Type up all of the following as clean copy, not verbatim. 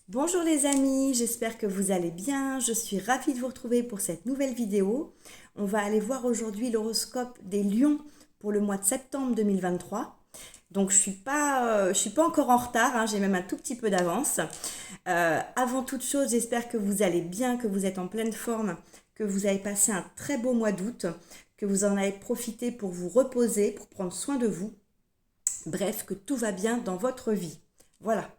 Bonjour les amis, j'espère que vous allez bien. Je suis ravie de vous retrouver pour cette nouvelle vidéo. On va aller voir aujourd'hui l'horoscope des lions pour le mois de septembre 2023. Donc je suis pas encore en retard, hein, j'ai même un tout petit peu d'avance. Avant toute chose, j'espère que vous allez bien, que vous êtes en pleine forme, que vous avez passé un très beau mois d'août, que vous en avez profité pour vous reposer, pour prendre soin de vous. Bref, que tout va bien dans votre vie. Voilà.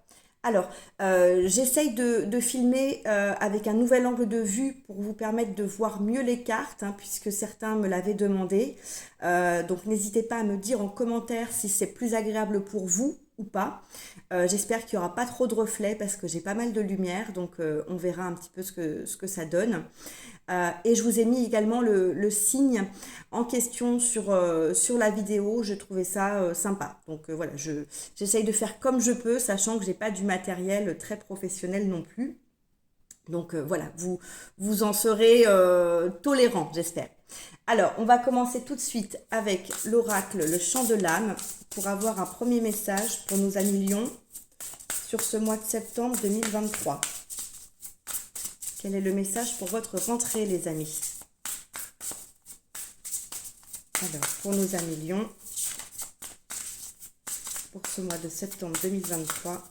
Alors, j'essaye de filmer avec un nouvel angle de vue pour vous permettre de voir mieux les cartes, hein, puisque certains me l'avaient demandé. Donc, n'hésitez pas à me dire en commentaire si c'est plus agréable pour vous ou pas. J'espère qu'il n'y aura pas trop de reflets parce que j'ai pas mal de lumière, donc on verra un petit peu ce que ça donne. Et je vous ai mis également le signe en question sur la vidéo. Je trouvais ça sympa. Donc voilà, j'essaye de faire comme je peux, sachant que j'ai pas du matériel très professionnel non plus. Donc voilà, vous en serez tolérant, j'espère. Alors, on va commencer tout de suite avec l'oracle, le chant de l'âme, pour avoir un premier message pour nos amis Lions sur ce mois de septembre 2023. Quel est le message pour votre rentrée, les amis? Alors, pour nos amis Lions, pour ce mois de septembre 2023,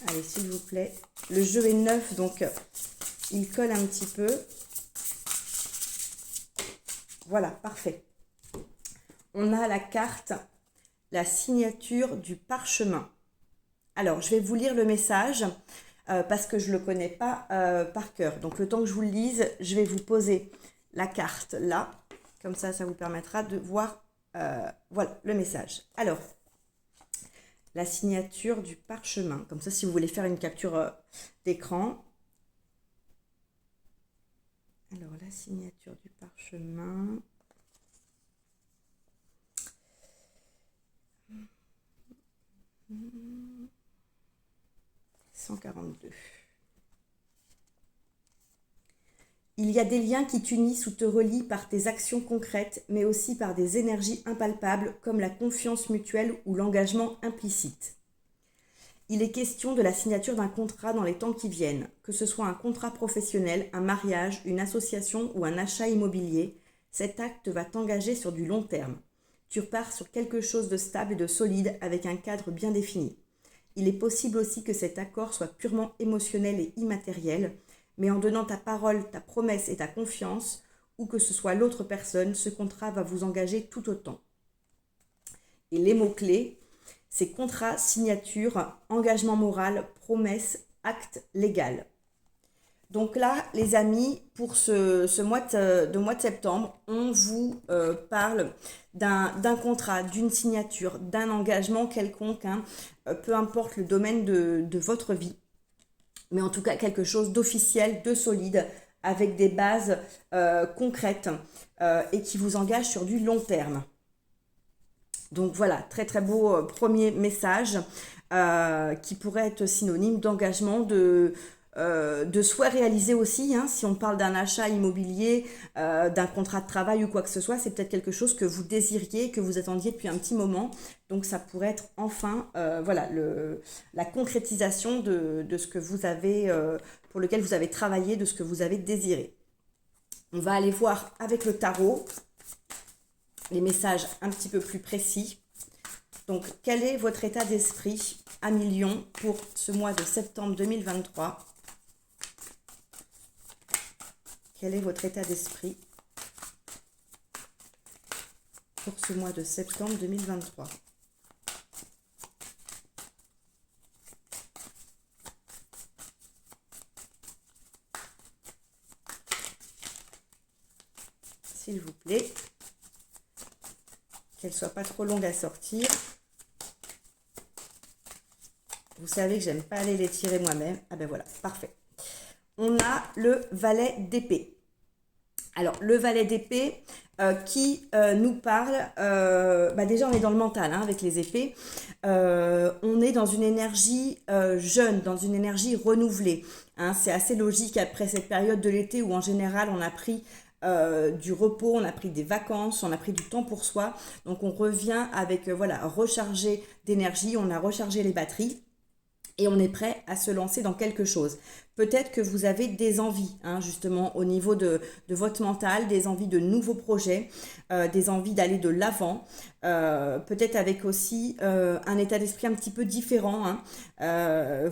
allez, s'il vous plaît. Le jeu est neuf, donc il colle un petit peu. Voilà, parfait. On a la carte, la signature du parchemin. Alors, je vais vous lire le message parce que je ne le connais pas par cœur. Donc, le temps que je vous le lise, je vais vous poser la carte là. Comme ça vous permettra de voir voilà, le message. Alors, la signature du parchemin. Comme ça, si vous voulez faire une capture d'écran. Alors, la signature du parchemin. Mmh. 142. Il y a des liens qui t'unissent ou te relient par tes actions concrètes, mais aussi par des énergies impalpables comme la confiance mutuelle ou l'engagement implicite. Il est question de la signature d'un contrat dans les temps qui viennent, que ce soit un contrat professionnel, un mariage, une association ou un achat immobilier. Cet acte va t'engager sur du long terme. Tu repars sur quelque chose de stable et de solide avec un cadre bien défini. Il est possible aussi que cet accord soit purement émotionnel et immatériel, mais en donnant ta parole, ta promesse et ta confiance, ou que ce soit l'autre personne, ce contrat va vous engager tout autant. Et les mots-clés, c'est contrat, signature, engagement moral, promesse, acte légal. Donc là, les amis, pour ce mois de septembre, on vous parle d'un contrat, d'une signature, d'un engagement quelconque, hein, peu importe le domaine de votre vie, mais en tout cas quelque chose d'officiel, de solide, avec des bases concrètes et qui vous engage sur du long terme. Donc voilà, très très beau premier message qui pourrait être synonyme d'engagement, de souhait réalisé aussi, hein, si on parle d'un achat immobilier, d'un contrat de travail ou quoi que ce soit, c'est peut-être quelque chose que vous désiriez, que vous attendiez depuis un petit moment. Donc ça pourrait être enfin voilà, la concrétisation de ce que vous avez, pour lequel vous avez travaillé, de ce que vous avez désiré. On va aller voir avec le tarot les messages un petit peu plus précis. Donc, quel est votre état d'esprit, amis Lions, pour ce mois de septembre 2023? Quel est votre état d'esprit pour ce mois de septembre 2023? S'il vous plaît, qu'elle ne soit pas trop longue à sortir. Vous savez que j'aime pas aller les tirer moi-même. Ah ben voilà, parfait. On a le valet d'épée. Alors, le valet d'épée qui nous parle, déjà on est dans le mental hein, avec les épées, on est dans une énergie jeune, dans une énergie renouvelée. Hein, c'est assez logique après cette période de l'été où en général on a pris du repos, on a pris des vacances, on a pris du temps pour soi. Donc on revient avec voilà, recharger d'énergie, on a rechargé les batteries et on est prêt à se lancer dans quelque chose. Peut-être que vous avez des envies, hein, justement, au niveau de votre mental, des envies de nouveaux projets, des envies d'aller de l'avant, peut-être avec aussi un état d'esprit un petit peu différent, hein.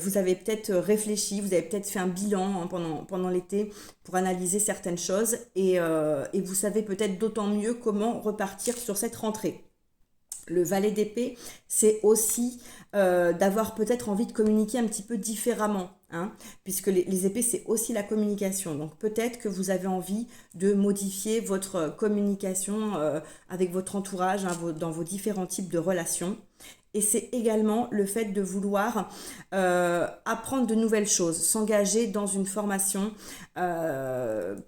Vous avez peut-être réfléchi, vous avez peut-être fait un bilan, hein, pendant l'été pour analyser certaines choses et vous savez peut-être d'autant mieux comment repartir sur cette rentrée. Le valet d'épée, c'est aussi d'avoir peut-être envie de communiquer un petit peu différemment, hein, puisque les épées, c'est aussi la communication. Donc peut-être que vous avez envie de modifier votre communication avec votre entourage, hein, dans vos différents types de relations. Et c'est également le fait de vouloir apprendre de nouvelles choses, s'engager dans une formation,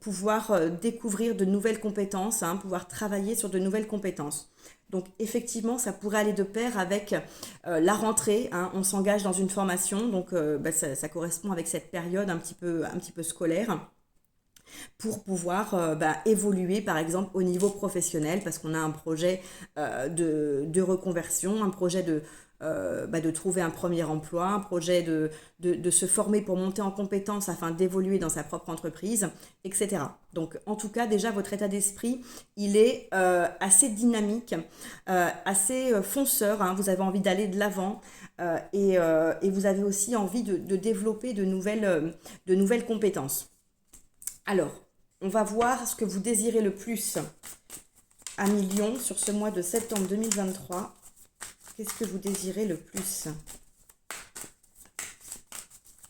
pouvoir découvrir de nouvelles compétences, hein, pouvoir travailler sur de nouvelles compétences. Donc effectivement, ça pourrait aller de pair avec la rentrée, hein, on s'engage dans une formation, donc ça correspond avec cette période un petit peu scolaire pour pouvoir évoluer par exemple au niveau professionnel parce qu'on a un projet de reconversion, un projet de trouver un premier emploi, un projet de se former pour monter en compétences afin d'évoluer dans sa propre entreprise, etc. Donc en tout cas déjà votre état d'esprit il est assez dynamique, assez fonceur, hein, vous avez envie d'aller de l'avant et vous avez aussi envie de développer de nouvelles compétences. Alors, on va voir ce que vous désirez le plus à Million sur ce mois de septembre 2023. Qu'est-ce que vous désirez le plus?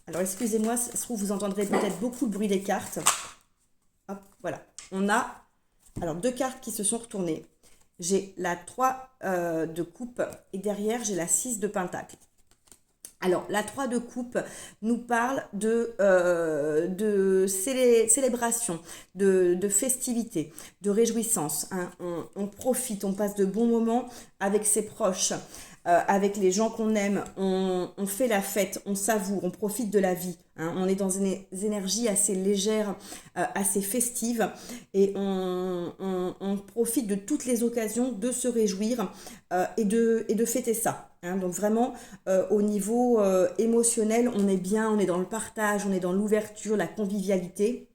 Alors, excusez-moi, ça se trouve, vous entendrez peut-être beaucoup de bruit des cartes. Hop, voilà. On a alors 2 cartes qui se sont retournées. J'ai la 3 de coupe et derrière, j'ai la 6 de pentacle. Alors, la 3 de coupe nous parle de célébration, de festivité, de réjouissance, hein. On profite, on passe de bons moments avec ses proches, avec les gens qu'on aime, on fait la fête, on savoure, on profite de la vie, hein. On est dans une énergie assez légère, assez festive et on profite de toutes les occasions de se réjouir et de fêter ça, hein. Donc vraiment, au niveau émotionnel, on est bien, on est dans le partage, on est dans l'ouverture, la convivialité,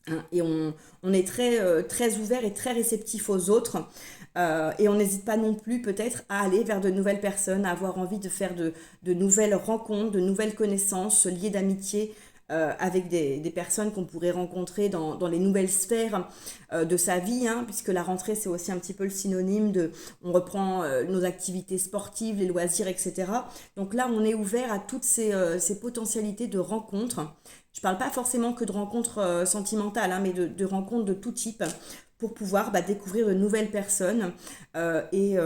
hein, et on est très ouvert et très réceptif aux autres. Et on n'hésite pas non plus peut-être à aller vers de nouvelles personnes, à avoir envie de faire de nouvelles rencontres, de nouvelles connaissances, se lier d'amitié avec des personnes qu'on pourrait rencontrer dans les nouvelles sphères de sa vie, hein, puisque la rentrée c'est aussi un petit peu le synonyme de on reprend nos activités sportives, les loisirs, etc. Donc là on est ouvert à toutes ces potentialités de rencontres. Je ne parle pas forcément que de rencontres sentimentales, hein, mais de rencontres de tout type pour pouvoir découvrir de nouvelles personnes et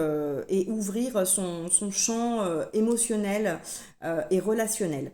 ouvrir son champ émotionnel et relationnel.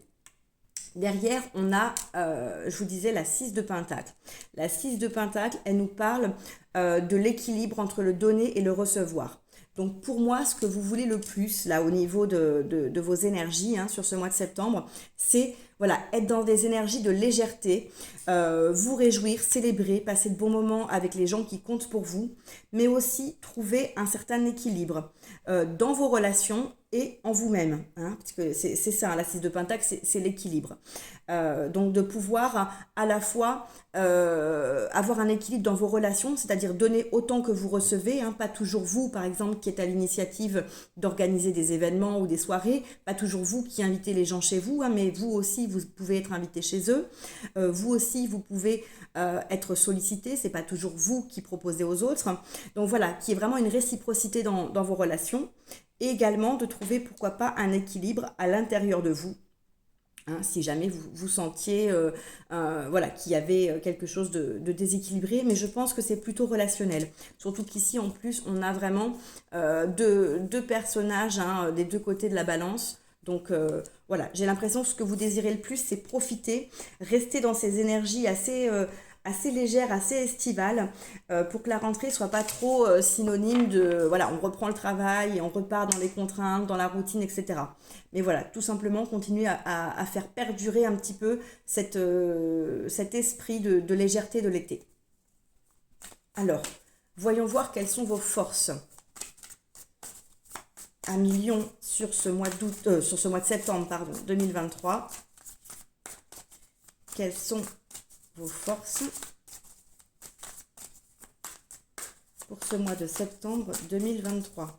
Derrière, on a, je vous disais, la 6 de Pentacle. La 6 de Pentacle, elle nous parle de l'équilibre entre le donner et le recevoir. Donc pour moi, ce que vous voulez le plus, là, au niveau de vos énergies, hein, sur ce mois de septembre, c'est voilà, être dans des énergies de légèreté, vous réjouir, célébrer, passer de bons moments avec les gens qui comptent pour vous, mais aussi trouver un certain équilibre dans vos relations et en vous-même, hein, parce que c'est ça, hein, la 6 de Pentacle, c'est l'équilibre. Donc de pouvoir à la fois avoir un équilibre dans vos relations, c'est-à-dire donner autant que vous recevez, hein, pas toujours vous, par exemple, qui êtes à l'initiative d'organiser des événements ou des soirées, pas toujours vous qui invitez les gens chez vous, hein, mais vous aussi, vous pouvez être invité chez eux. Vous aussi, vous pouvez être sollicité, c'est pas toujours vous qui proposez aux autres. Donc voilà, qui est vraiment une réciprocité dans vos relations. Et également de trouver, pourquoi pas, un équilibre à l'intérieur de vous. Hein, si jamais vous sentiez voilà, qu'il y avait quelque chose de déséquilibré, mais je pense que c'est plutôt relationnel. Surtout qu'ici, en plus, on a vraiment deux personnages, hein, des deux côtés de la balance. Donc voilà, j'ai l'impression que ce que vous désirez le plus, c'est profiter, rester dans ces énergies assez légères, assez estivales, pour que la rentrée soit pas trop synonyme de, voilà, on reprend le travail et on repart dans les contraintes, dans la routine, etc. Mais voilà, tout simplement continuer à faire perdurer un petit peu cet esprit de légèreté de l'été. Alors, voyons voir quelles sont vos forces. 1 million sur ce mois d'août, sur ce mois de septembre, pardon, 2023. Quelles sont vos forces pour ce mois de septembre 2023?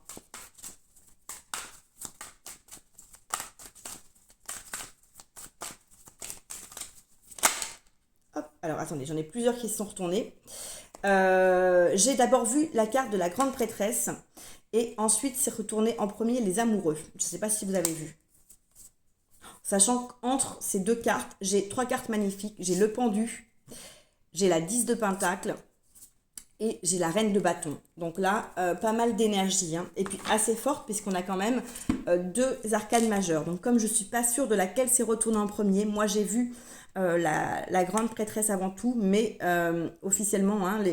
Hop, alors attendez, j'en ai plusieurs qui se sont retournés. J'ai d'abord vu la carte de la grande prêtresse et ensuite c'est retourné en premier les amoureux. Je ne sais pas si vous avez vu. Sachant qu'entre ces deux cartes, j'ai 3 cartes magnifiques. J'ai le pendu, j'ai la 10 de pentacle et j'ai la reine de bâton. Donc là, pas mal d'énergie. Hein. Et puis assez forte puisqu'on a quand même 2 arcanes majeures. Donc comme je ne suis pas sûre de laquelle c'est retourné en premier, moi j'ai vu la grande prêtresse avant tout. Mais officiellement, hein,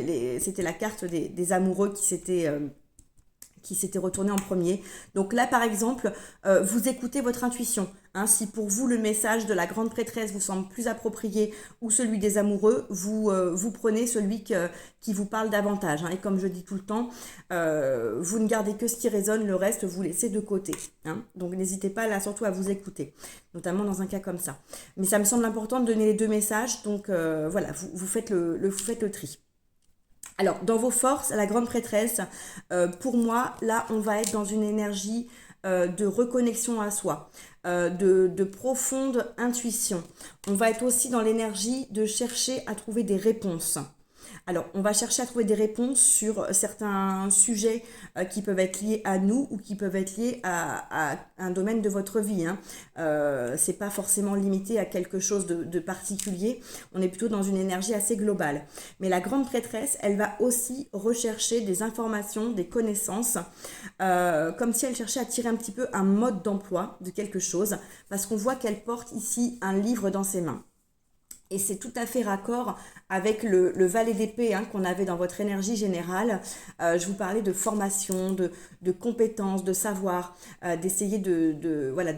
c'était la carte des amoureux qui s'était retourné en premier. Donc là, par exemple, vous écoutez votre intuition. Hein, si pour vous, le message de la grande prêtresse vous semble plus approprié ou celui des amoureux, vous prenez celui qui vous parle davantage. Hein. Et comme je dis tout le temps, vous ne gardez que ce qui résonne, le reste, vous laissez de côté. Hein. Donc n'hésitez pas là surtout à vous écouter, notamment dans un cas comme ça. Mais ça me semble important de donner les 2 messages. Donc voilà, vous faites le tri. Alors, dans vos forces, la grande prêtresse, pour moi, là, on va être dans une énergie de reconnexion à soi, de profonde intuition. On va être aussi dans l'énergie de chercher à trouver des réponses. Alors, on va chercher à trouver des réponses sur certains sujets qui peuvent être liés à nous ou qui peuvent être liés à un domaine de votre vie. Hein. C'est pas forcément limité à quelque chose de particulier. On est plutôt dans une énergie assez globale. Mais la grande prêtresse, elle va aussi rechercher des informations, des connaissances, comme si elle cherchait à tirer un petit peu un mode d'emploi de quelque chose, parce qu'on voit qu'elle porte ici un livre dans ses mains. Et c'est tout à fait raccord avec le valet d'épée hein, qu'on avait dans votre énergie générale. Je vous parlais de formation, de compétences, de savoir, d'essayer de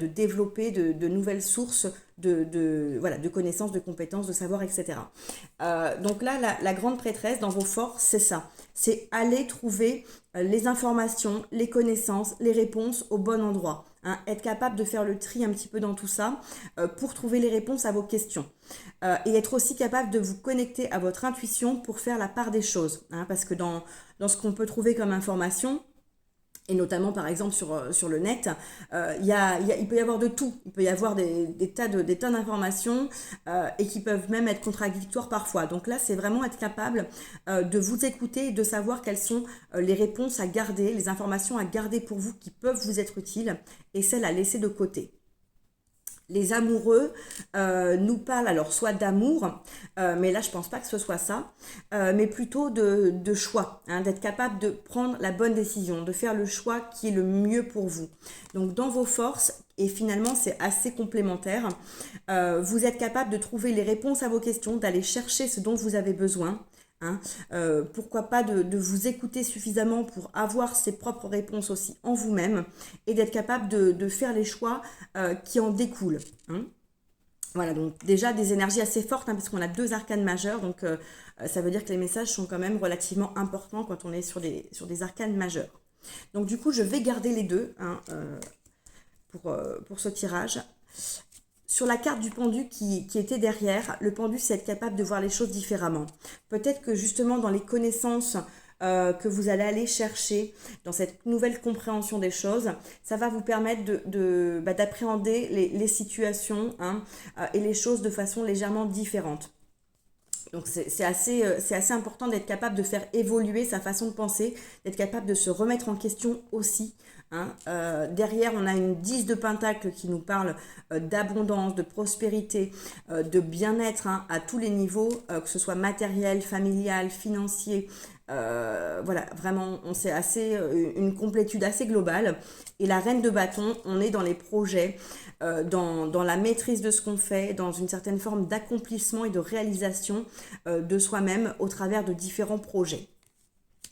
développer de nouvelles sources de connaissances, de compétences, de savoir, etc. Donc là, la grande prêtresse, dans vos forces, c'est ça. C'est aller trouver les informations, les connaissances, les réponses au bon endroit. Hein, être capable de faire le tri un petit peu dans tout ça pour trouver les réponses à vos questions. Et être aussi capable de vous connecter à votre intuition pour faire la part des choses. Hein, parce que dans ce qu'on peut trouver comme information, et notamment par exemple sur le net, il peut y avoir de tout. Il peut y avoir des tas d'informations et qui peuvent même être contradictoires parfois. Donc là, c'est vraiment être capable de vous écouter et de savoir quelles sont les réponses à garder, les informations à garder pour vous qui peuvent vous être utiles et celles à laisser de côté. Les amoureux nous parlent alors soit d'amour, mais là je pense pas que ce soit ça, mais plutôt de choix, hein, d'être capable de prendre la bonne décision, de faire le choix qui est le mieux pour vous. Donc dans vos forces, et finalement c'est assez complémentaire, vous êtes capable de trouver les réponses à vos questions, d'aller chercher ce dont vous avez besoin. Hein, pourquoi pas de vous écouter suffisamment pour avoir ses propres réponses aussi en vous-même et d'être capable de faire les choix qui en découlent. Hein. Voilà, donc déjà des énergies assez fortes, hein, parce qu'on a 2 arcanes majeures, donc ça veut dire que les messages sont quand même relativement importants quand on est sur des arcanes majeures. Donc du coup, je vais garder les 2 hein, pour ce tirage. Sur la carte du pendu qui était derrière, le pendu, c'est être capable de voir les choses différemment. Peut-être que justement dans les connaissances que vous allez aller chercher, dans cette nouvelle compréhension des choses, ça va vous permettre d'appréhender les situations hein, et les choses de façon légèrement différente. Donc c'est assez important d'être capable de faire évoluer sa façon de penser, d'être capable de se remettre en question aussi. Hein. Derrière, on a une 10 de pentacle qui nous parle d'abondance, de prospérité, de bien-être hein, à tous les niveaux, que ce soit matériel, familial, financier. Voilà, vraiment, c'est une complétude assez globale. Et la reine de bâton, on est dans les projets, dans la maîtrise de ce qu'on fait, dans une certaine forme d'accomplissement et de réalisation de soi-même au travers de différents projets.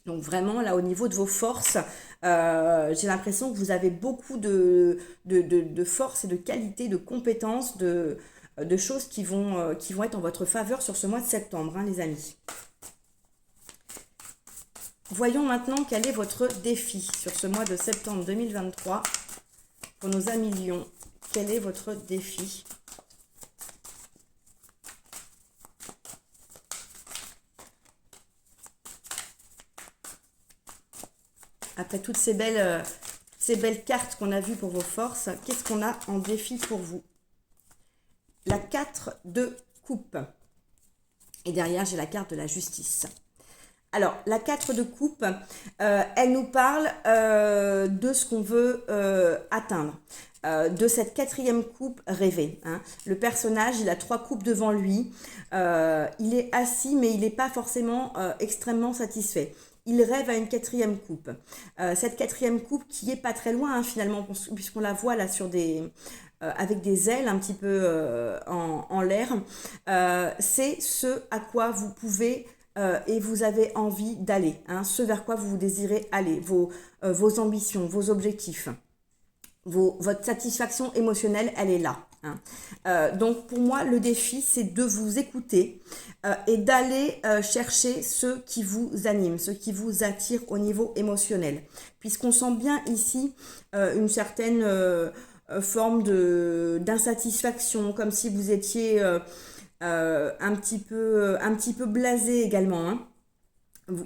Donc vraiment, là, au niveau de vos forces, j'ai l'impression que vous avez beaucoup de force et de qualité, de compétences, de choses qui vont être en votre faveur sur ce mois de septembre, hein, les amis. Voyons maintenant quel est votre défi sur ce mois de septembre 2023. Pour nos amis Lions, quel est votre défi ? Après toutes ces belles cartes qu'on a vues pour vos forces, qu'est-ce qu'on a en défi pour vous? La 4 de coupe. Et derrière, j'ai la carte de la justice. Alors, la 4 de coupe, elle nous parle de ce qu'on veut atteindre, de cette 4e coupe rêvée. Hein. Le personnage, il a 3 coupes devant lui. Il est assis, mais il n'est pas forcément extrêmement satisfait. Il rêve à une 4e coupe. Cette 4e coupe qui est pas très loin, hein, finalement, puisqu'on la voit là sur avec des ailes un petit peu en l'air. C'est ce à quoi vous pouvez et vous avez envie d'aller, hein, ce vers quoi vous désirez aller, vos ambitions, vos objectifs, votre satisfaction émotionnelle, elle est là. Hein. Donc pour moi, le défi, c'est de vous écouter et d'aller chercher ce qui vous anime, ce qui vous attire au niveau émotionnel. Puisqu'on sent bien ici une certaine forme d'insatisfaction, comme si vous étiez un petit peu blasé également. Hein.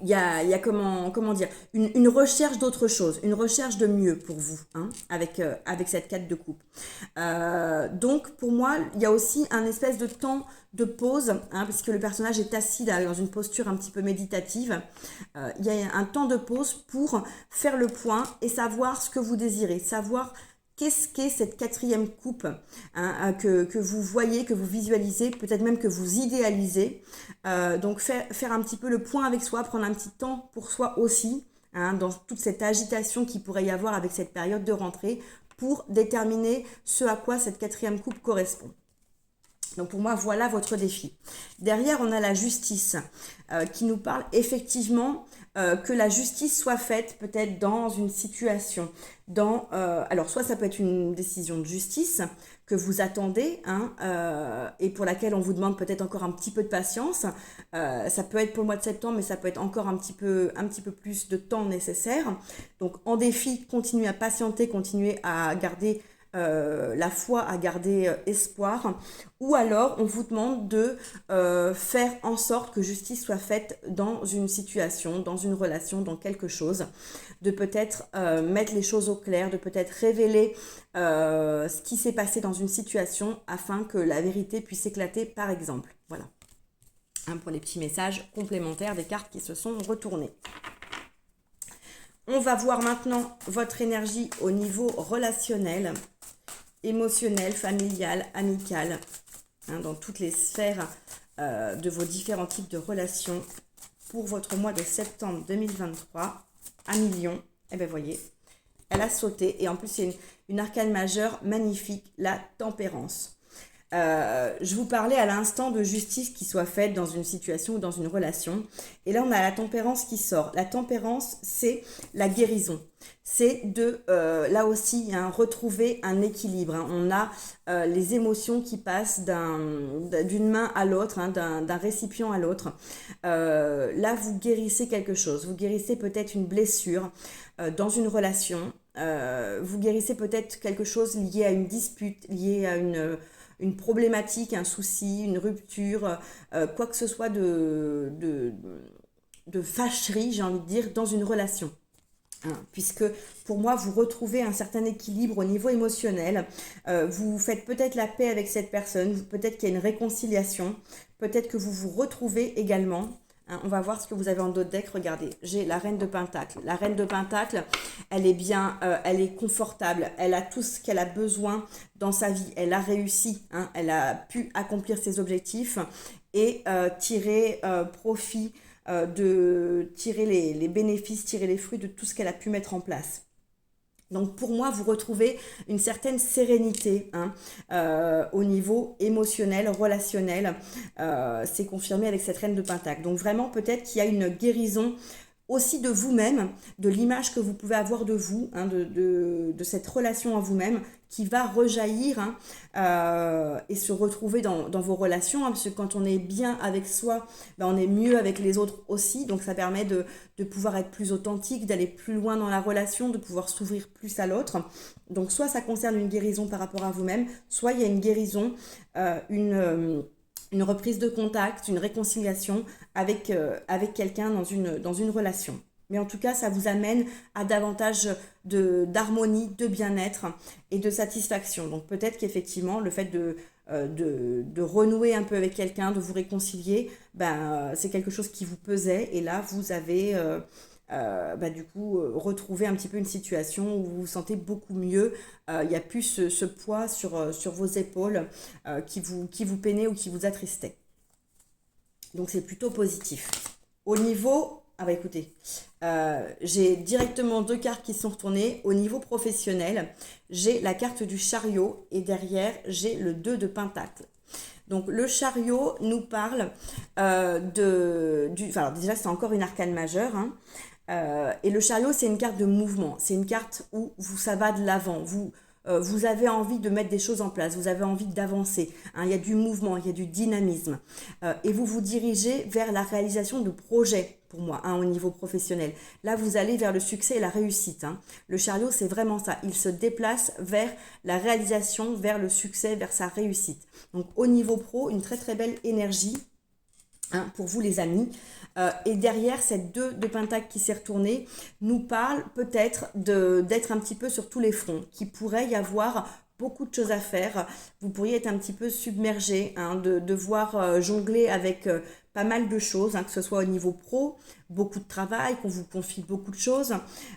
Il y a comment dire, une recherche d'autre chose, une recherche de mieux pour vous, hein, avec cette 4 de coupe. Donc pour moi, il y a aussi un espèce de temps de pause, hein, parce que le personnage est assis là, dans une posture un petit peu méditative. Il y a un temps de pause pour faire le point et savoir ce que vous désirez, savoir qu'est-ce qu'est cette 4e coupe, hein, que vous voyez, que vous visualisez, peut-être même que vous idéalisez. Donc faire un petit peu le point avec soi, prendre un petit temps pour soi aussi, hein, dans toute cette agitation qu'il pourrait y avoir avec cette période de rentrée, pour déterminer ce à quoi cette 4e coupe correspond. Donc pour moi, voilà votre défi. Derrière, on a la justice qui nous parle effectivement que la justice soit faite peut-être dans une situation. Alors soit ça peut être une décision de justice que vous attendez, hein, et pour laquelle on vous demande peut-être encore un petit peu de patience. Ça peut être pour le mois de septembre, mais ça peut être encore un petit peu plus de temps nécessaire. Donc en défi, continuez à patienter, continuez à garder la foi, à garder espoir, ou alors on vous demande de faire en sorte que justice soit faite dans une situation, dans une relation, dans quelque chose, de peut-être mettre les choses au clair, de peut-être révéler ce qui s'est passé dans une situation afin que la vérité puisse éclater, par exemple. Voilà, hein, pour les petits messages complémentaires des cartes qui se sont retournées. On va voir maintenant votre énergie au niveau relationnel, émotionnel, familial, amical, hein, dans toutes les sphères de vos différents types de relations pour votre mois de septembre 2023 à Lion. Et bien voyez, elle a sauté et en plus c'est une arcane majeure magnifique, la tempérance. Je vous parlais à l'instant de justice qui soit faite dans une situation ou dans une relation. Et là, on a la tempérance qui sort. La tempérance, c'est la guérison. C'est de, là aussi, hein, retrouver un équilibre. Hein. On a les émotions qui passent d'une main à l'autre, hein, d'un récipient à l'autre. Là, vous guérissez quelque chose. Vous guérissez peut-être une blessure dans une relation. Vous guérissez peut-être quelque chose lié à une dispute, lié à une problématique, un souci, une rupture, quoi que ce soit de fâcherie, j'ai envie de dire, dans une relation. Hein, puisque pour moi, vous retrouvez un certain équilibre au niveau émotionnel. Vous faites peut-être la paix avec cette personne, peut-être qu'il y a une réconciliation, peut-être que vous vous retrouvez également. On va voir ce que vous avez en d'autres decks. Regardez, j'ai la Reine de Pentacle. La Reine de Pentacle, elle est bien, elle est confortable. Elle a tout ce qu'elle a besoin dans sa vie. Elle a réussi, hein, elle a pu accomplir ses objectifs et tirer profit, tirer les bénéfices, tirer les fruits de tout ce qu'elle a pu mettre en place. Donc pour moi, vous retrouvez une certaine sérénité, hein, au niveau émotionnel, relationnel. C'est confirmé avec cette Reine de Pentacle. Donc vraiment, peut-être qu'il y a une guérison aussi de vous-même, de l'image que vous pouvez avoir de vous, hein, de cette relation à vous-même qui va rejaillir, hein, et se retrouver dans vos relations, hein, parce que quand on est bien avec soi, ben, on est mieux avec les autres aussi, donc ça permet de pouvoir être plus authentique, d'aller plus loin dans la relation, de pouvoir s'ouvrir plus à l'autre. Donc soit ça concerne une guérison par rapport à vous-même, soit il y a une guérison, une reprise de contact, une réconciliation avec quelqu'un dans une relation. Mais en tout cas, ça vous amène à davantage d'harmonie, de bien-être et de satisfaction. Donc peut-être qu'effectivement, le fait de renouer un peu avec quelqu'un, de vous réconcilier, ben, c'est quelque chose qui vous pesait. Et là, vous avez du coup retrouvé un petit peu une situation où vous vous sentez beaucoup mieux. Il n'y a plus ce poids sur vos épaules qui vous peinait ou qui vous attristait. Donc c'est plutôt positif. Au niveau... Ah bah écoutez, j'ai directement 2 cartes qui sont retournées. Au niveau professionnel, j'ai la carte du chariot et derrière, j'ai le 2 de pentacle. Donc le chariot nous parle alors déjà c'est encore une arcane majeure, hein. Et le chariot c'est une carte de mouvement, c'est une carte où ça va de l'avant, vous avez envie de mettre des choses en place, vous avez envie d'avancer, hein, il y a du mouvement, il y a du dynamisme, et vous vous dirigez vers la réalisation de projets, pour moi, hein, au niveau professionnel. Là, vous allez vers le succès et la réussite, hein. Le chariot, c'est vraiment ça, il se déplace vers la réalisation, vers le succès, vers sa réussite. Donc, au niveau pro, une très très belle énergie, hein, pour vous les amis. Et derrière, cette 2 de pentacle qui s'est retournée nous parle peut-être d'être un petit peu sur tous les fronts, qu'il pourrait y avoir beaucoup de choses à faire. Vous pourriez être un petit peu submergé, hein, de devoir jongler avec pas mal de choses, hein, que ce soit au niveau pro, beaucoup de travail, qu'on vous confie beaucoup de choses,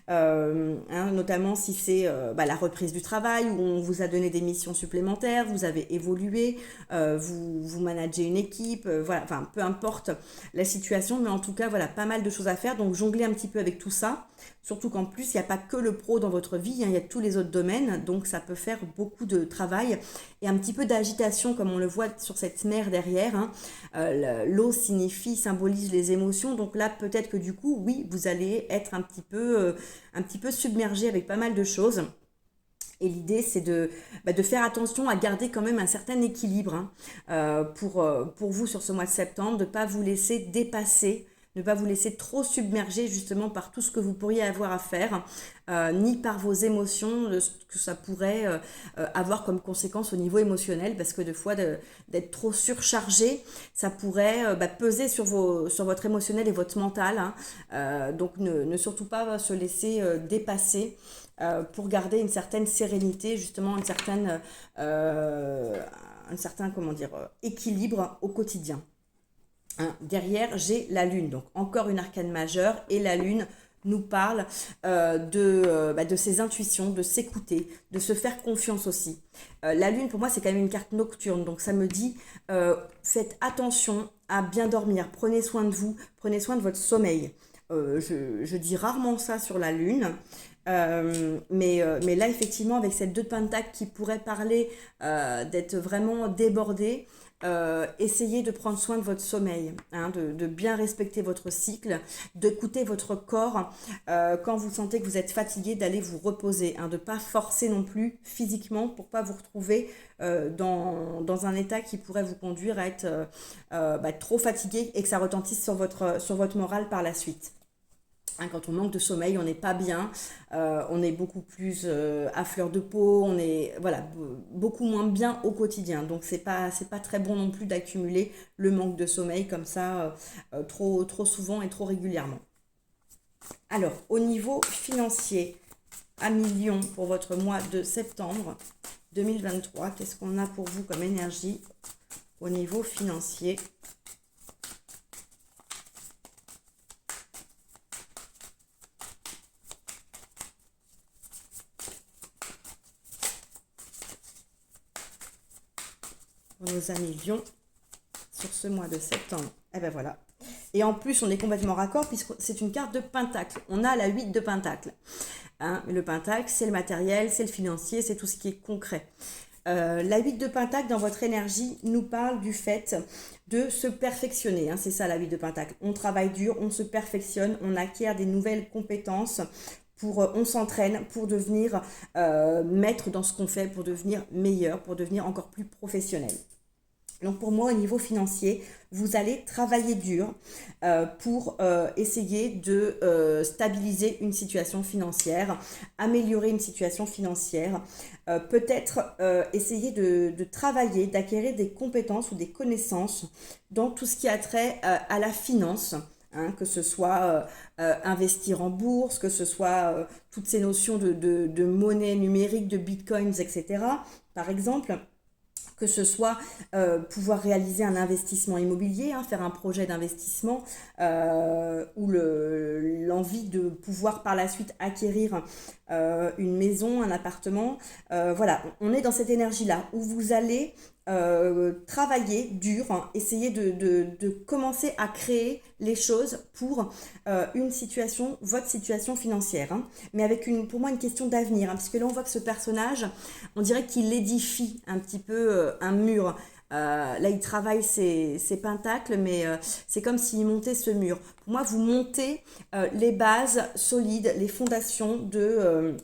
hein, notamment si c'est la reprise du travail, où on vous a donné des missions supplémentaires, vous avez évolué, vous managez une équipe, voilà, enfin peu importe la situation, mais en tout cas, voilà, pas mal de choses à faire, donc jongler un petit peu avec tout ça, surtout qu'en plus, il n'y a pas que le pro dans votre vie, hein, il y a tous les autres domaines, donc ça peut faire beaucoup de travail et un petit peu d'agitation, comme on le voit sur cette mer derrière, hein. L'eau symbolise les émotions, donc là, peut-être que du coup, oui, vous allez être un petit peu submergé avec pas mal de choses. Et l'idée, c'est de faire attention à garder quand même un certain équilibre, hein, pour vous sur ce mois de septembre, de ne pas vous laisser dépasser, ne pas vous laisser trop submerger justement par tout ce que vous pourriez avoir à faire, ni par vos émotions, ce que ça pourrait avoir comme conséquence au niveau émotionnel, parce que des fois, d'être trop surchargé, ça pourrait peser sur votre émotionnel et votre mental, hein. Donc ne surtout pas se laisser dépasser, pour garder une certaine sérénité, justement un certain équilibre au quotidien. Hein, derrière, j'ai la lune, donc encore une arcane majeure, et la lune nous parle de ses intuitions, de s'écouter, de se faire confiance aussi. La lune, pour moi, c'est quand même une carte nocturne, donc ça me dit, faites attention à bien dormir, prenez soin de vous, prenez soin de votre sommeil. Je dis rarement ça sur la lune, mais là effectivement avec cette 2 de pentacle qui pourrait parler d'être vraiment débordé, essayez de prendre soin de votre sommeil, hein, de bien respecter votre cycle, d'écouter votre corps, quand vous sentez que vous êtes fatigué, d'aller vous reposer, hein, de ne pas forcer non plus physiquement pour ne pas vous retrouver dans un état qui pourrait vous conduire à être trop fatigué et que ça retentisse sur votre morale par la suite. Hein, quand on manque de sommeil, on n'est pas bien, on est beaucoup plus à fleur de peau, on est beaucoup moins bien au quotidien. Donc c'est pas très bon non plus d'accumuler le manque de sommeil comme ça trop souvent et trop régulièrement. Alors au niveau financier, à million pour votre mois de septembre 2023, qu'est-ce qu'on a pour vous comme énergie au niveau financier ? Nos amis Lion sur ce mois de septembre. Et ben voilà. Et en plus, on est complètement raccord puisque c'est une carte de pentacle. On a la 8 de pentacle. Hein, le pentacle, c'est le matériel, c'est le financier, c'est tout ce qui est concret. La 8 de Pentacle dans votre énergie nous parle du fait de se perfectionner, hein, c'est ça la 8 de Pentacle. On travaille dur, on se perfectionne, on acquiert des nouvelles compétences, on s'entraîne pour devenir maître dans ce qu'on fait, pour devenir meilleur, pour devenir encore plus professionnel. Donc pour moi, au niveau financier, vous allez travailler dur pour essayer de stabiliser une situation financière, améliorer une situation financière, peut-être essayer de travailler, d'acquérir des compétences ou des connaissances dans tout ce qui a trait à la finance. Hein, que ce soit investir en bourse, que ce soit toutes ces notions de monnaie numérique, de bitcoins, etc. Par exemple, que ce soit pouvoir réaliser un investissement immobilier, hein, faire un projet d'investissement ou l'envie de pouvoir par la suite acquérir une maison, un appartement. Voilà, on est dans cette énergie-là où vous allez travailler dur, hein, essayer de commencer à créer les choses pour votre situation financière, hein, mais avec pour moi une question d'avenir, hein, parce que là on voit que ce personnage, on dirait qu'il édifie un petit peu un mur. Là, il travaille ses pentacles, mais c'est comme s'il montait ce mur. Pour moi, vous montez les bases solides, les fondations de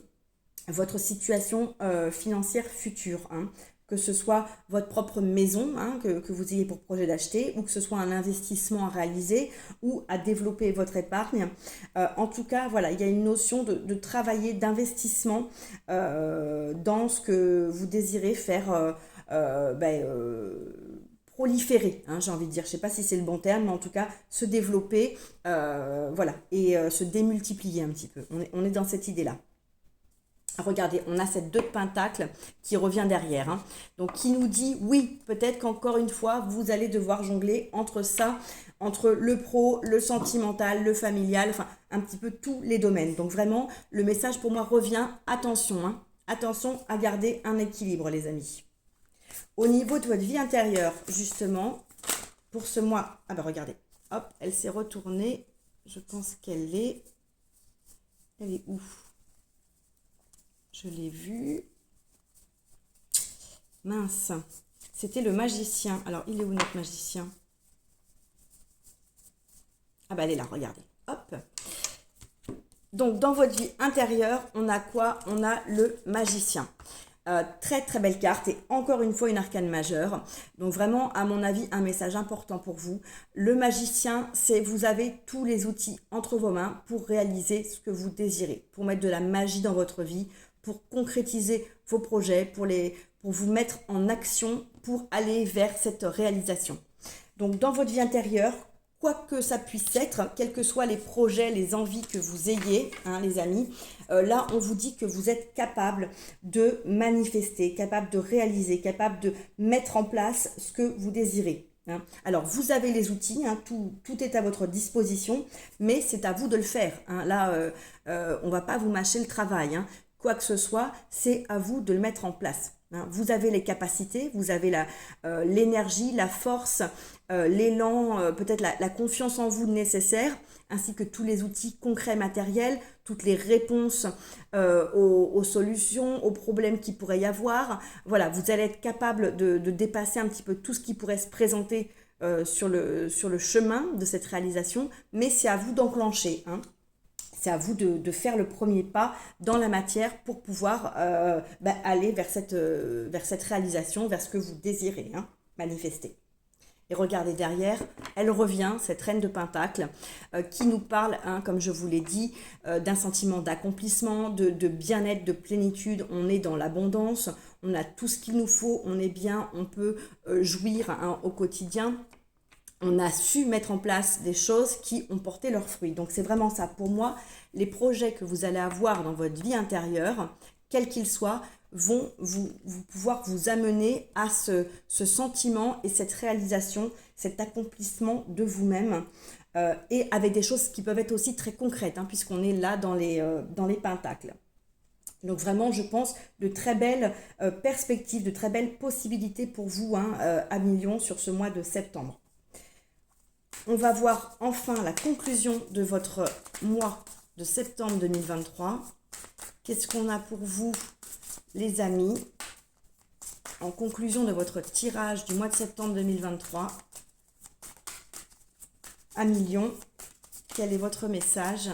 votre situation financière future, hein. Que ce soit votre propre maison, hein, que vous ayez pour projet d'acheter, ou que ce soit un investissement à réaliser ou à développer votre épargne. En tout cas, voilà, il y a une notion de travailler, d'investissement dans ce que vous désirez faire proliférer, hein, j'ai envie de dire. Je ne sais pas si c'est le bon terme, mais en tout cas, se développer, voilà, et se démultiplier un petit peu. On est dans cette idée-là. Regardez, on a cette 2 de Pentacle qui revient derrière, hein. Donc qui nous dit, oui, peut-être qu'encore une fois, vous allez devoir jongler entre ça, entre le pro, le sentimental, le familial, enfin un petit peu tous les domaines. Donc vraiment, le message pour moi revient, attention, hein, attention à garder un équilibre, les amis. Au niveau de votre vie intérieure, justement, pour ce mois, ah ben regardez, hop, elle s'est retournée, je pense qu'elle est où? Je l'ai vue. Mince. C'était le magicien. Alors, il est où notre magicien? Ah bah elle est là, regardez. Hop. Donc, dans votre vie intérieure, on a quoi? On a le magicien. Très très belle carte et encore une fois une arcane majeure. Donc vraiment, à mon avis, un message important pour vous. Le magicien, c'est vous avez tous les outils entre vos mains pour réaliser ce que vous désirez, pour mettre de la magie dans votre vie, pour concrétiser vos projets, pour vous mettre en action, pour aller vers cette réalisation. Donc dans votre vie intérieure, quoi que ça puisse être, quels que soient les projets, les envies que vous ayez, hein, les amis, là on vous dit que vous êtes capable de manifester, capable de réaliser, capable de mettre en place ce que vous désirez. Hein. Alors vous avez les outils, hein, tout est à votre disposition, mais c'est à vous de le faire. Hein. Là, on ne va pas vous mâcher le travail. Hein. Quoi que ce soit, c'est à vous de le mettre en place. Hein. Vous avez les capacités, vous avez l'énergie, la force, l'élan, peut-être la confiance en vous nécessaire, ainsi que tous les outils concrets matériels, toutes les réponses aux solutions, aux problèmes qu'il pourrait y avoir. Voilà, vous allez être capable de dépasser un petit peu tout ce qui pourrait se présenter sur le chemin de cette réalisation, mais c'est à vous d'enclencher, hein. C'est à vous de faire le premier pas dans la matière pour pouvoir aller vers cette réalisation, vers ce que vous désirez, hein, manifester. Et regardez derrière, elle revient, cette reine de Pentacle, qui nous parle, hein, comme je vous l'ai dit, d'un sentiment d'accomplissement, de bien-être, de plénitude. On est dans l'abondance, on a tout ce qu'il nous faut, on est bien, on peut jouir, hein, au quotidien. On a su mettre en place des choses qui ont porté leurs fruits. Donc c'est vraiment ça. Pour moi, les projets que vous allez avoir dans votre vie intérieure, quels qu'ils soient, vont pouvoir vous amener à ce sentiment et cette réalisation, cet accomplissement de vous-même, et avec des choses qui peuvent être aussi très concrètes, hein, puisqu'on est là dans les pentacles. Donc vraiment, je pense, de très belles perspectives, de très belles possibilités pour vous, hein, à Million sur ce mois de septembre. On va voir enfin la conclusion de votre mois de septembre 2023. Qu'est-ce qu'on a pour vous, les amis? en conclusion de votre tirage du mois de septembre 2023, à million, quel est votre message?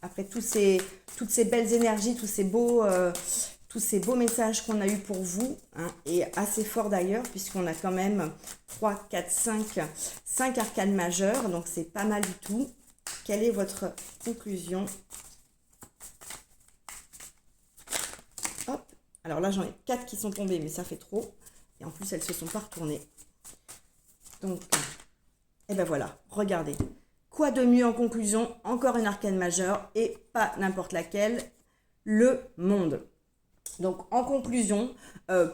Après toutes ces belles énergies, tous ces beaux messages qu'on a eu pour vous, hein, et assez fort d'ailleurs, puisqu'on a quand même 3, 4, 5 arcanes majeures, donc c'est pas mal du tout. Quelle est votre conclusion? Hop, alors là j'en ai 4 qui sont tombées, mais ça fait trop. Et en plus elles se sont pas retournées. Donc, et ben voilà, regardez. Quoi de mieux en conclusion? Encore une arcane majeure, et pas n'importe laquelle, le monde. Donc en conclusion,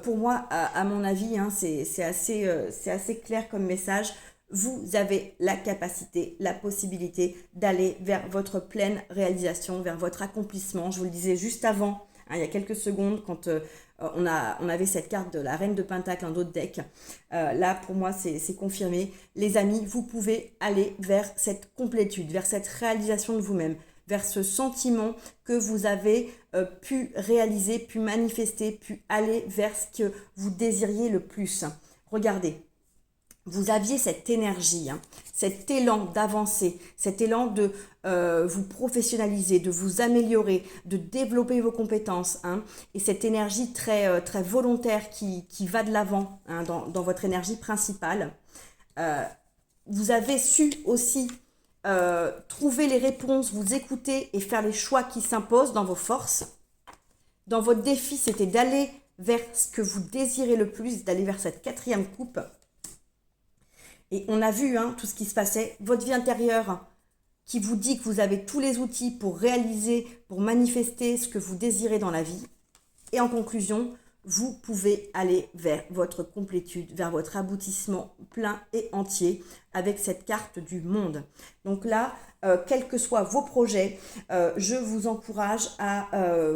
pour moi, à mon avis, hein, c'est assez clair comme message. Vous avez la capacité, la possibilité d'aller vers votre pleine réalisation, vers votre accomplissement. Je vous le disais juste avant, hein, il y a quelques secondes, quand on avait cette carte de la Reine de Pentacle en d'autres deck. Là, pour moi, c'est confirmé. Les amis, vous pouvez aller vers cette complétude, vers cette réalisation de vous-même, vers ce sentiment que vous avez pu réaliser, pu manifester, pu aller vers ce que vous désiriez le plus. Regardez, vous aviez cette énergie, hein, cet élan d'avancer, cet élan de vous professionnaliser, de vous améliorer, de développer vos compétences, hein, et cette énergie très, très volontaire qui va de l'avant, hein, dans votre énergie principale. Vous avez su aussi trouver les réponses, vous écouter et faire les choix qui s'imposent dans vos forces. Dans votre défi, c'était d'aller vers ce que vous désirez le plus, d'aller vers cette 4e coupe. Et on a vu, hein, tout ce qui se passait, votre vie intérieure qui vous dit que vous avez tous les outils pour réaliser, pour manifester ce que vous désirez dans la vie. Et en conclusion, vous pouvez aller vers votre complétude, vers votre aboutissement plein et entier avec cette carte du monde. Donc là, quels que soient vos projets, je vous encourage à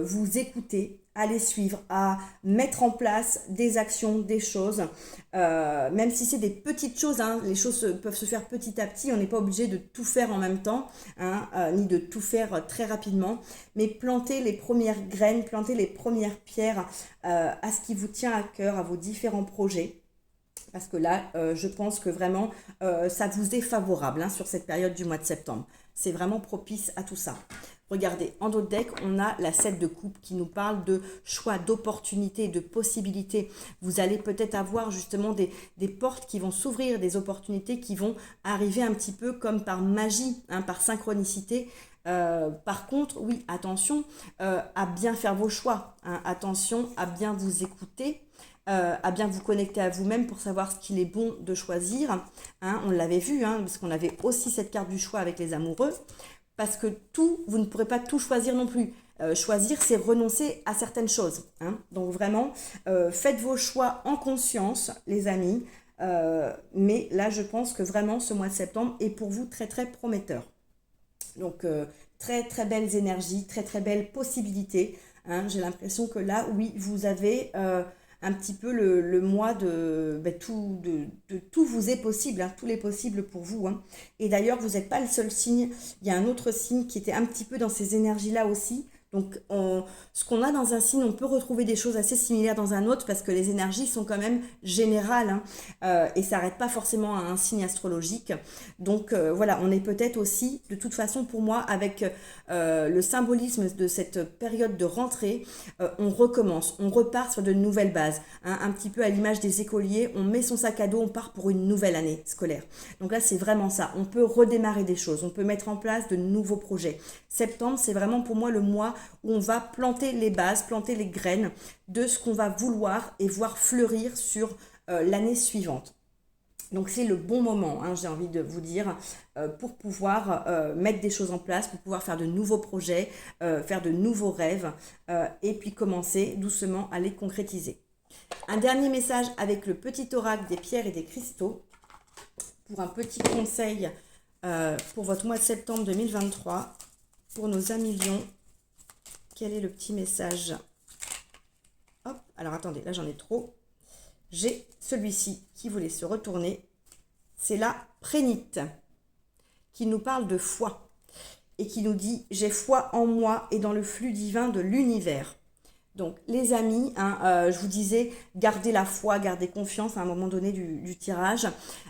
vous écouter, à les suivre, à mettre en place des actions, des choses, même si c'est des petites choses, hein, les choses peuvent se faire petit à petit, on n'est pas obligé de tout faire en même temps, hein, ni de tout faire très rapidement, mais planter les premières graines, planter les premières pierres à ce qui vous tient à cœur, à vos différents projets. Parce que là, je pense que vraiment, ça vous est favorable, hein, sur cette période du mois de septembre. C'est vraiment propice à tout ça. Regardez, en d'autres decks, on a la 7 de coupe qui nous parle de choix, d'opportunités, de possibilités. Vous allez peut-être avoir justement des portes qui vont s'ouvrir, des opportunités qui vont arriver un petit peu comme par magie, hein, par synchronicité. Par contre, oui, attention à bien faire vos choix, hein, attention à bien vous écouter, à bien vous connecter à vous-même pour savoir ce qu'il est bon de choisir. Hein, on l'avait vu, hein, parce qu'on avait aussi cette carte du choix avec les amoureux, parce que vous ne pourrez pas tout choisir non plus. Choisir, c'est renoncer à certaines choses. Hein. Donc vraiment, faites vos choix en conscience, les amis. Mais là, je pense que vraiment, ce mois de septembre est pour vous très, très prometteur. Donc, très, très belles énergies, très, très belles possibilités. Hein. J'ai l'impression que là, oui, vous avez un petit peu le mois de tout vous est possible, hein, tout est possible pour vous. Hein. Et d'ailleurs, vous n'êtes pas le seul signe. Il y a un autre signe qui était un petit peu dans ces énergies-là aussi. Donc, ce qu'on a dans un signe, on peut retrouver des choses assez similaires dans un autre parce que les énergies sont quand même générales, hein, et ça n'arrête pas forcément à un signe astrologique. Donc, voilà, on est peut-être aussi, de toute façon, pour moi, avec le symbolisme de cette période de rentrée, on recommence, on repart sur de nouvelles bases. Hein, un petit peu à l'image des écoliers, on met son sac à dos, on part pour une nouvelle année scolaire. Donc là, c'est vraiment ça. On peut redémarrer des choses, on peut mettre en place de nouveaux projets. Septembre, c'est vraiment pour moi le mois où on va planter les bases, planter les graines de ce qu'on va vouloir et voir fleurir sur l'année suivante. Donc c'est le bon moment, hein, j'ai envie de vous dire, pour pouvoir mettre des choses en place, pour pouvoir faire de nouveaux projets, faire de nouveaux rêves, et puis commencer doucement à les concrétiser. Un dernier message avec le petit oracle des pierres et des cristaux, pour un petit conseil pour votre mois de septembre 2023, pour nos amis lions. Quel est le petit message? Hop, alors attendez, là j'en ai trop. J'ai celui-ci qui voulait se retourner. C'est la prénite qui nous parle de foi. et qui nous dit « J'ai foi en moi et dans le flux divin de l'univers ». Donc les amis, je vous disais, gardez la foi, gardez confiance à un moment donné du tirage.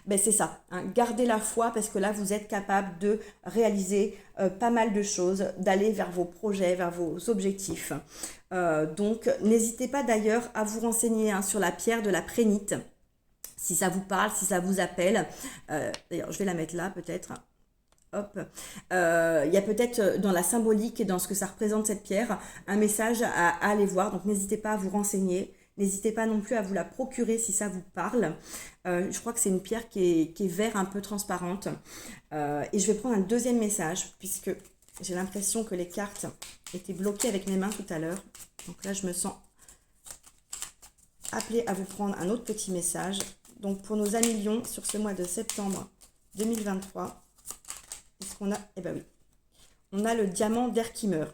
Ben, c'est ça, gardez la foi parce que là, vous êtes capable de réaliser pas mal de choses, d'aller vers vos projets, vers vos objectifs. Donc n'hésitez pas d'ailleurs à vous renseigner sur la pierre de la prénite. Si ça vous parle, si ça vous appelle. D'ailleurs, je vais la mettre là peut-être. Hop. Il y a peut-être dans la symbolique et dans ce que ça représente cette pierre, un message à aller voir. Donc n'hésitez pas à vous renseigner. N'hésitez pas non plus à vous la procurer si ça vous parle. Je crois que c'est une pierre qui est vert un peu transparente. Et je vais prendre un deuxième message puisque j'ai l'impression que les cartes étaient bloquées avec mes mains tout à l'heure. Donc là, je me sens appelée à vous prendre un autre petit message. Donc pour nos amis Lions, sur ce mois de septembre 2023, est-ce qu'on a... Eh bien oui. On a le diamant d'Herkimer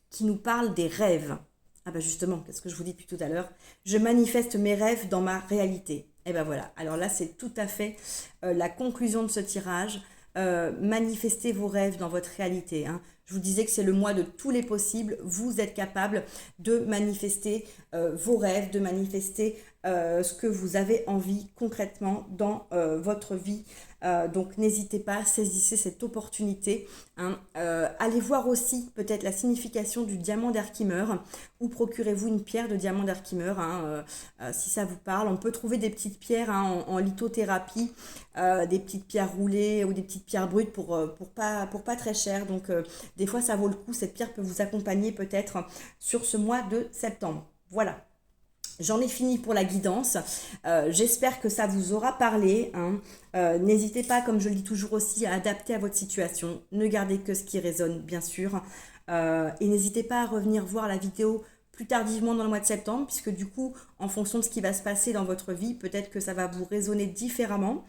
qui nous parle des rêves. Ah ben justement, qu'est-ce que je vous dis depuis tout à l'heure? Je manifeste mes rêves dans ma réalité. Et ben voilà. Alors là, c'est tout à fait la conclusion de ce tirage. Manifestez vos rêves dans votre réalité. Je vous disais que c'est le mois de tous les possibles. Vous êtes capable de manifester vos rêves, de manifester ce que vous avez envie concrètement dans votre vie. Donc n'hésitez pas, saisissez cette opportunité. Allez voir aussi peut-être la signification du diamant d'Herkimer ou procurez-vous une pierre de diamant d'Herkimer si ça vous parle. On peut trouver des petites pierres en lithothérapie, des petites pierres roulées ou des petites pierres brutes pour pas très cher. Donc des fois ça vaut le coup, cette pierre peut vous accompagner peut-être sur ce mois de septembre. Voilà. J'en ai fini pour la guidance. J'espère que ça vous aura parlé. N'hésitez pas, comme je le dis toujours aussi, à adapter à votre situation. Ne gardez que ce qui résonne, bien sûr. Et n'hésitez pas à revenir voir la vidéo plus tardivement dans le mois de septembre, puisque du coup, en fonction de ce qui va se passer dans votre vie, peut-être que ça va vous résonner différemment.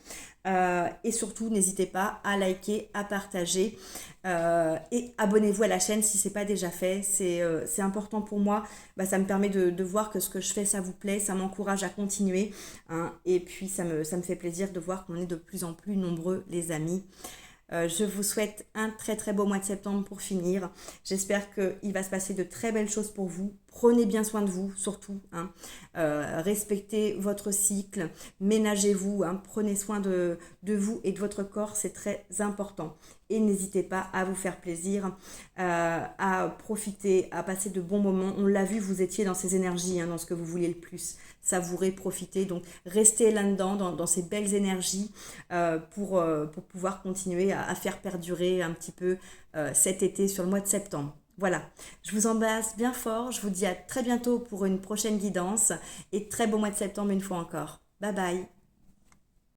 Et surtout, n'hésitez pas à liker, à partager et abonnez-vous à la chaîne si ce n'est pas déjà fait. C'est important pour moi. Ça me permet de voir que ce que je fais, ça vous plaît, ça m'encourage à continuer. Et puis, ça me fait plaisir de voir qu'on est de plus en plus nombreux, les amis. Je vous souhaite un très très beau mois de septembre pour finir. J'espère qu'il va se passer de très belles choses pour vous. Prenez bien soin de vous, surtout. Respectez votre cycle, ménagez-vous, prenez soin de vous et de votre corps, c'est très important. Et n'hésitez pas à vous faire plaisir, à profiter, à passer de bons moments. On l'a vu, vous étiez dans ces énergies, dans ce que vous vouliez le plus. Savourer, profiter. Donc, restez là-dedans, dans ces belles énergies pour pouvoir continuer à faire perdurer un petit peu cet été sur le mois de septembre. Voilà, je vous embrasse bien fort. Je vous dis à très bientôt pour une prochaine guidance et très beau mois de septembre une fois encore. Bye bye.